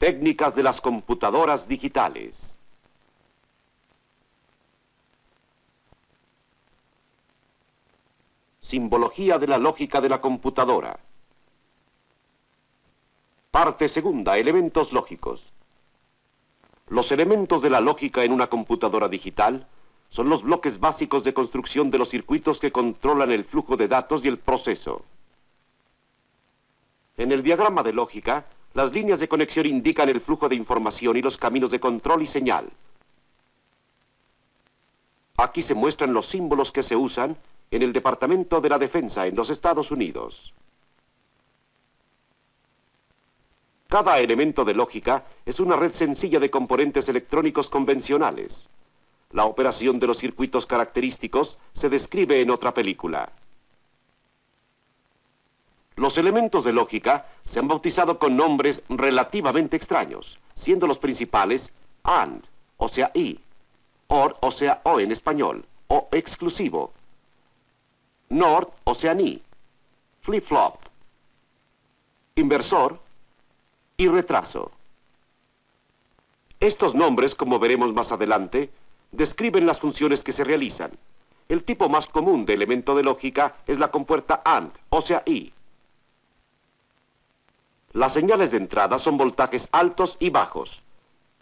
Técnicas de las computadoras digitales. Simbología de la lógica de la computadora. Parte segunda, elementos lógicos. Los elementos de la lógica en una computadora digital son los bloques básicos de construcción de los circuitos que controlan el flujo de datos y el proceso. En el diagrama de lógica, las líneas de conexión indican el flujo de información y los caminos de control y señal. Aquí se muestran los símbolos que se usan en el Departamento de la Defensa en los Estados Unidos. Cada elemento de lógica es una red sencilla de componentes electrónicos convencionales. La operación de los circuitos característicos se describe en otra película. Los elementos de lógica se han bautizado con nombres relativamente extraños, siendo los principales AND, o sea y, OR, o sea o en español, o exclusivo, NOR, o sea ni, flip-flop, inversor y retraso. Estos nombres, como veremos más adelante, describen las funciones que se realizan. El tipo más común de elemento de lógica es la compuerta AND, o sea y. Las señales de entrada son voltajes altos y bajos,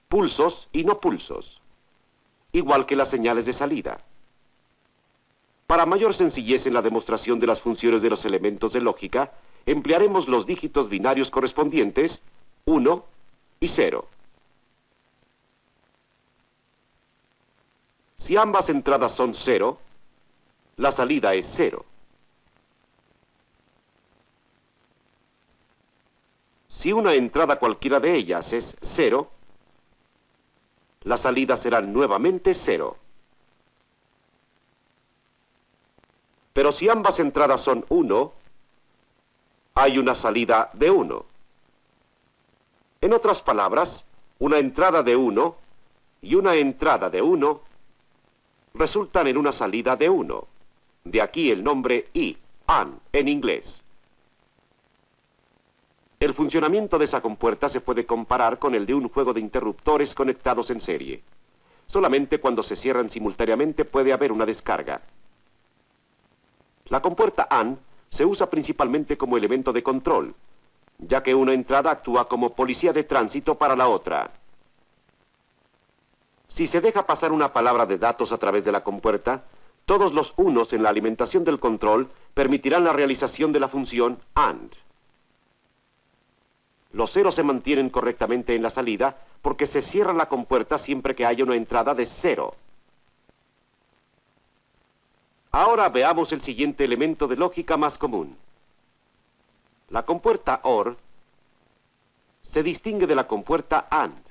pulsos y no pulsos, igual que las señales de salida. Para mayor sencillez en la demostración de las funciones de los elementos de lógica, emplearemos los dígitos binarios correspondientes 1 y 0. Si ambas entradas son 0, la salida es 0. Si una entrada cualquiera de ellas es 0, la salida será nuevamente 0. Pero si ambas entradas son 1, hay una salida de 1. En otras palabras, una entrada de 1 y una entrada de 1 resultan en una salida de 1. De aquí el nombre I, AND, en inglés. El funcionamiento de esa compuerta se puede comparar con el de un juego de interruptores conectados en serie. Solamente cuando se cierran simultáneamente puede haber una descarga. La compuerta AND se usa principalmente como elemento de control, ya que una entrada actúa como policía de tránsito para la otra. Si se deja pasar una palabra de datos a través de la compuerta, todos los unos en la alimentación del control permitirán la realización de la función AND. Los ceros se mantienen correctamente en la salida porque se cierra la compuerta siempre que haya una entrada de 0. Ahora veamos el siguiente elemento de lógica más común. La compuerta OR se distingue de la compuerta AND,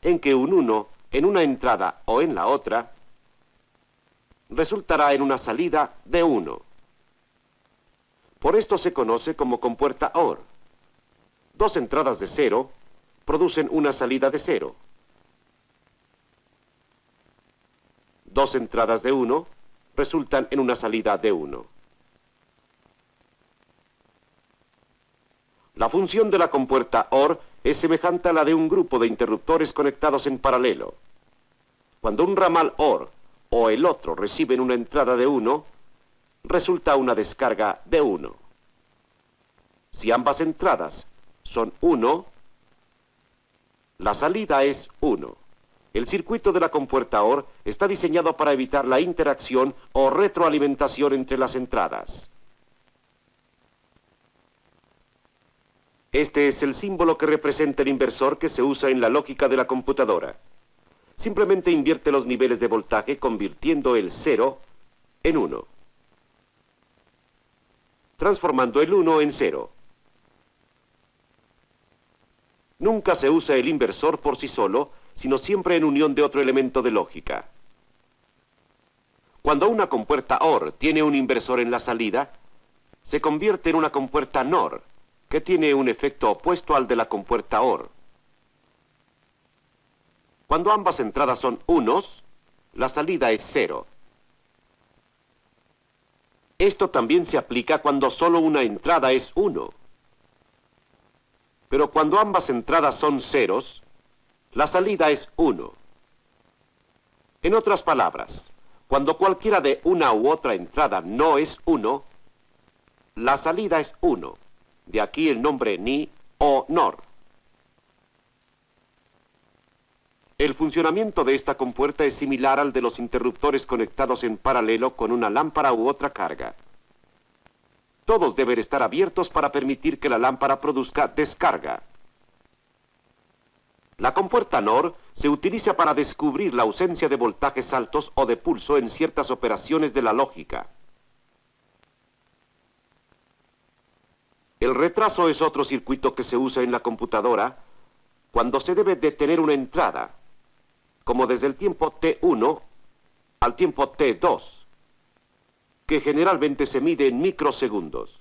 en que un 1 en una entrada o en la otra resultará en una salida de 1. Por esto se conoce como compuerta OR. Dos entradas de 0 producen una salida de 0. Dos entradas de 1 resultan en una salida de 1. La función de la compuerta OR es semejante a la de un grupo de interruptores conectados en paralelo. Cuando un ramal OR o el otro reciben una entrada de 1, resulta una descarga de 1. Si ambas entradas son 1, la salida es 1. El circuito de la compuerta OR está diseñado para evitar la interacción o retroalimentación entre las entradas. Este es el símbolo que representa el inversor que se usa en la lógica de la computadora. Simplemente invierte los niveles de voltaje convirtiendo el 0 en 1, transformando el 1 en 0. Nunca se usa el inversor por sí solo, sino siempre en unión de otro elemento de lógica. Cuando una compuerta OR tiene un inversor en la salida, se convierte en una compuerta NOR, que tiene un efecto opuesto al de la compuerta OR. Cuando ambas entradas son unos, la salida es 0. Esto también se aplica cuando solo una entrada es 1. Pero cuando ambas entradas son ceros, la salida es 1. En otras palabras, cuando cualquiera de una u otra entrada no es 1, la salida es 1. De aquí el nombre ni o nor. El funcionamiento de esta compuerta es similar al de los interruptores conectados en paralelo con una lámpara u otra carga. Todos deben estar abiertos para permitir que la lámpara produzca descarga. La compuerta NOR se utiliza para descubrir la ausencia de voltajes altos o de pulso en ciertas operaciones de la lógica. El retraso es otro circuito que se usa en la computadora cuando se debe detener una entrada, como desde el tiempo T1 al tiempo T2, que generalmente se mide en microsegundos.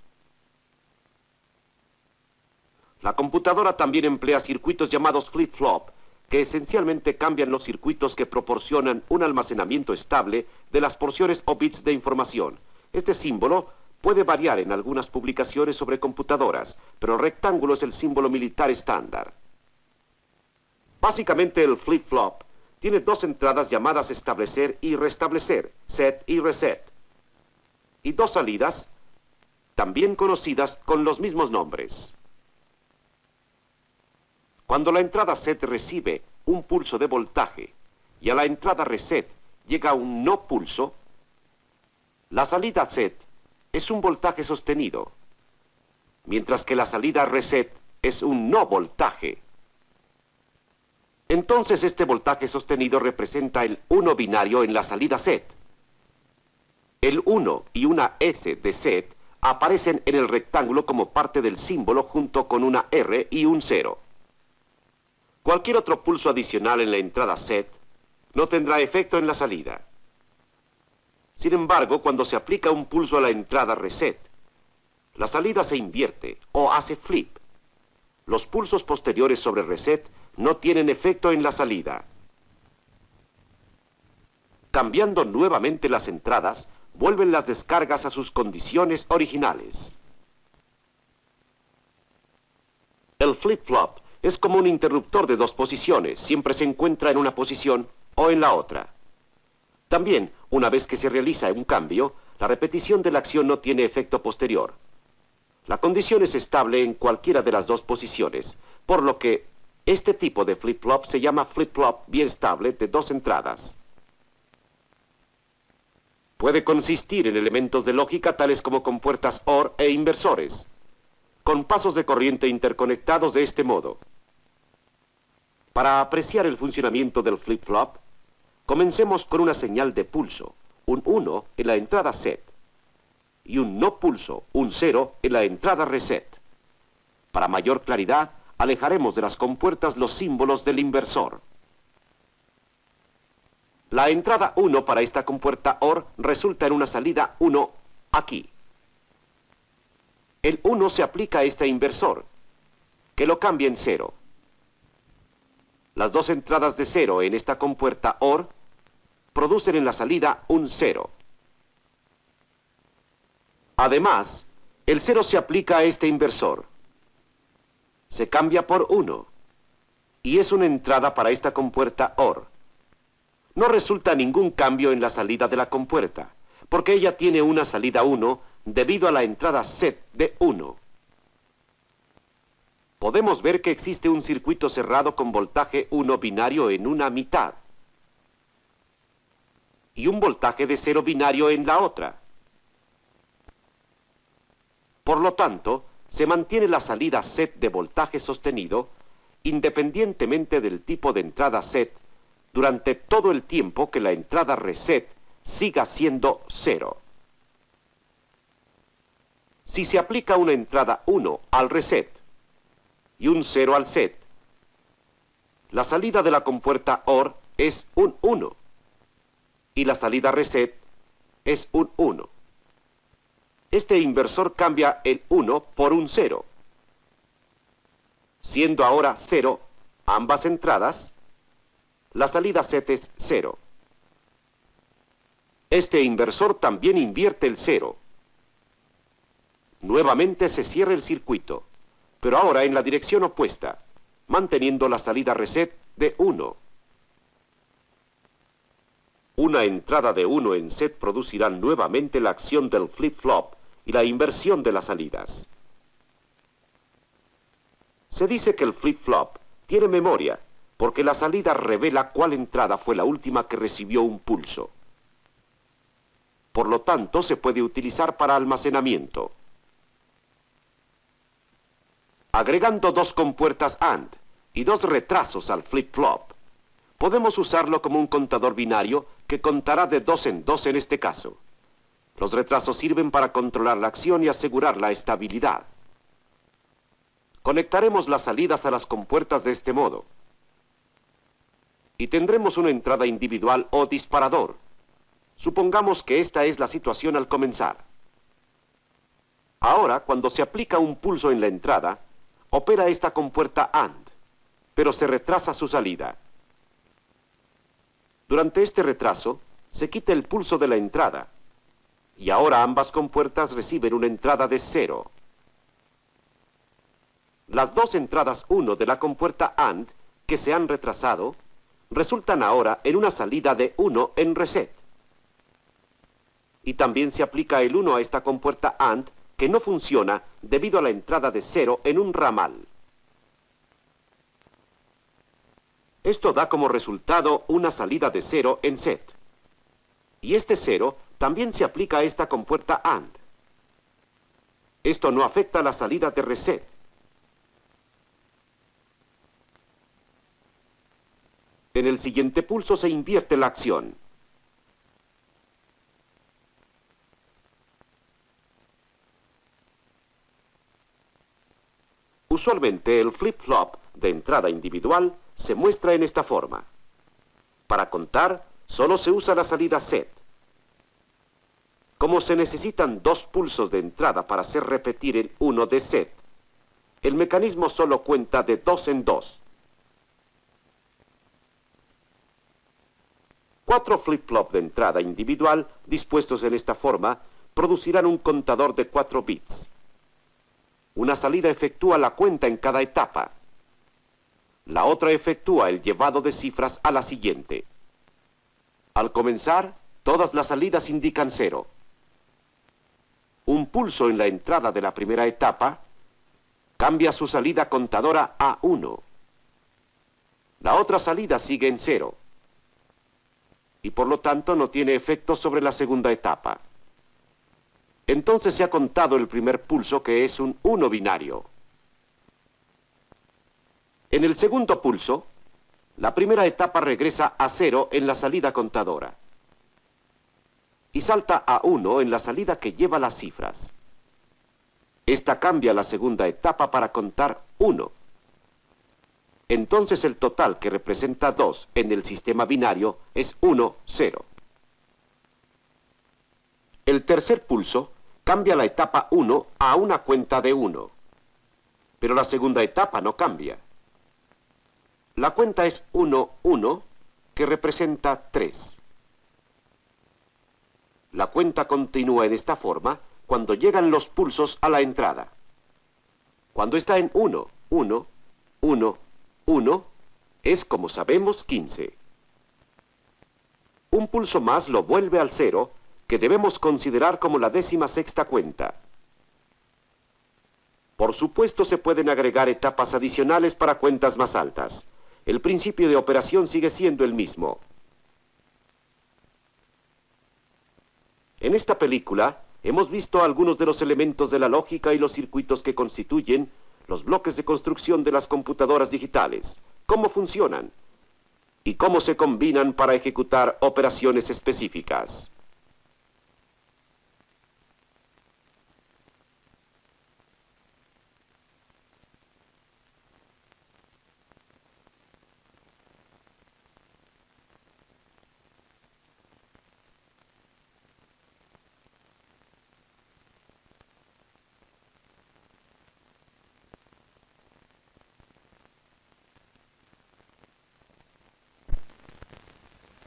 La computadora también emplea circuitos llamados flip-flop, que esencialmente cambian los circuitos que proporcionan un almacenamiento estable de las porciones o bits de información. Este símbolo puede variar en algunas publicaciones sobre computadoras, pero el rectángulo es el símbolo militar estándar. Básicamente el flip-flop tiene dos entradas llamadas establecer y restablecer, set y reset, y dos salidas, también conocidas con los mismos nombres. Cuando la entrada set recibe un pulso de voltaje y a la entrada reset llega un no pulso, la salida set es un voltaje sostenido, mientras que la salida reset es un no voltaje. Entonces este voltaje sostenido representa el 1 binario en la salida set. El 1 y una S de set aparecen en el rectángulo como parte del símbolo junto con una R y un 0. Cualquier otro pulso adicional en la entrada set no tendrá efecto en la salida. Sin embargo, cuando se aplica un pulso a la entrada reset, la salida se invierte o hace flip. Los pulsos posteriores sobre reset no tienen efecto en la salida. Cambiando nuevamente las entradas, vuelven las descargas a sus condiciones originales. El flip-flop es como un interruptor de dos posiciones, siempre se encuentra en una posición o en la otra. También, una vez que se realiza un cambio, la repetición de la acción no tiene efecto posterior. La condición es estable en cualquiera de las dos posiciones, por lo que este tipo de flip-flop se llama flip-flop bien estable de dos entradas. Puede consistir en elementos de lógica tales como compuertas OR e inversores, con pasos de corriente interconectados de este modo. Para apreciar el funcionamiento del flip-flop, comencemos con una señal de pulso, un 1 en la entrada set, y un no pulso, un 0 en la entrada reset. Para mayor claridad, alejaremos de las compuertas los símbolos del inversor. La entrada 1 para esta compuerta OR resulta en una salida 1 aquí. El 1 se aplica a este inversor, que lo cambia en 0. Las dos entradas de 0 en esta compuerta OR producen en la salida un 0. Además, el 0 se aplica a este inversor. Se cambia por 1 y es una entrada para esta compuerta OR. No resulta ningún cambio en la salida de la compuerta, porque ella tiene una salida 1 debido a la entrada set de 1. Podemos ver que existe un circuito cerrado con voltaje 1 binario en una mitad y un voltaje de 0 binario en la otra. Por lo tanto, se mantiene la salida set de voltaje sostenido independientemente del tipo de entrada set durante todo el tiempo que la entrada reset siga siendo 0. Si se aplica una entrada 1 al reset y un 0 al set, la salida de la compuerta OR es un 1 y la salida reset es un 1. Este inversor cambia el 1 por un 0, siendo ahora 0 ambas entradas, la salida set es 0. Este inversor también invierte el 0. Nuevamente se cierra el circuito. pero ahora en la dirección opuesta, manteniendo la salida reset de 1. Una entrada de 1 en set producirá nuevamente la acción del flip-flop y la inversión de las salidas. Se dice que el flip-flop tiene memoria, porque la salida revela cuál entrada fue la última que recibió un pulso. Por lo tanto, se puede utilizar para almacenamiento. Agregando 2 compuertas AND y 2 retrasos al flip-flop, podemos usarlo como un contador binario que contará de 2 en 2 en este caso. Los retrasos sirven para controlar la acción y asegurar la estabilidad. Conectaremos las salidas a las compuertas de este modo. Y tendremos una entrada individual o disparador. Supongamos que esta es la situación al comenzar. Ahora, cuando se aplica un pulso en la entrada, opera esta compuerta AND, pero se retrasa su salida. Durante este retraso, se quita el pulso de la entrada, y ahora ambas compuertas reciben una entrada de 0. Las 2 entradas 1 de la compuerta AND que se han retrasado resultan ahora en una salida de 1 en reset. Y también se aplica el 1 a esta compuerta AND que no funciona debido a la entrada de 0 en un ramal. Esto da como resultado una salida de 0 en set. Y este 0 también se aplica a esta compuerta AND. Esto no afecta a la salida de reset. En el siguiente pulso se invierte la acción. Usualmente el flip-flop de entrada individual se muestra en esta forma. Para contar, solo se usa la salida set. Como se necesitan 2 pulsos de entrada para hacer repetir el 1 de set, el mecanismo solo cuenta de 2 en 2. 4 flip-flop de entrada individual dispuestos en esta forma producirán un contador de 4 bits. Una salida efectúa la cuenta en cada etapa. La otra efectúa el llevado de cifras a la siguiente. Al comenzar, todas las salidas indican 0. Un pulso en la entrada de la primera etapa cambia su salida contadora a 1. La otra salida sigue en 0. Y por lo tanto no tiene efecto sobre la segunda etapa. Entonces se ha contado el primer pulso, que es un 1 binario. En el segundo pulso, la primera etapa regresa a 0 en la salida contadora y salta a 1 en la salida que lleva las cifras. Esta cambia la segunda etapa para contar 1. Entonces el total, que representa 2 en el sistema binario, es 1, 0. El tercer pulso cambia la etapa 1 a una cuenta de 1. Pero la segunda etapa no cambia. La cuenta es 1, 1, que representa 3. La cuenta continúa en esta forma cuando llegan los pulsos a la entrada. Cuando está en 1, 1, 1, 1, es, como sabemos, 15. Un pulso más lo vuelve al 0, que debemos considerar como la 16ª cuenta. Por supuesto, se pueden agregar etapas adicionales para cuentas más altas. El principio de operación sigue siendo el mismo. En esta película hemos visto algunos de los elementos de la lógica y los circuitos que constituyen los bloques de construcción de las computadoras digitales, cómo funcionan y cómo se combinan para ejecutar operaciones específicas.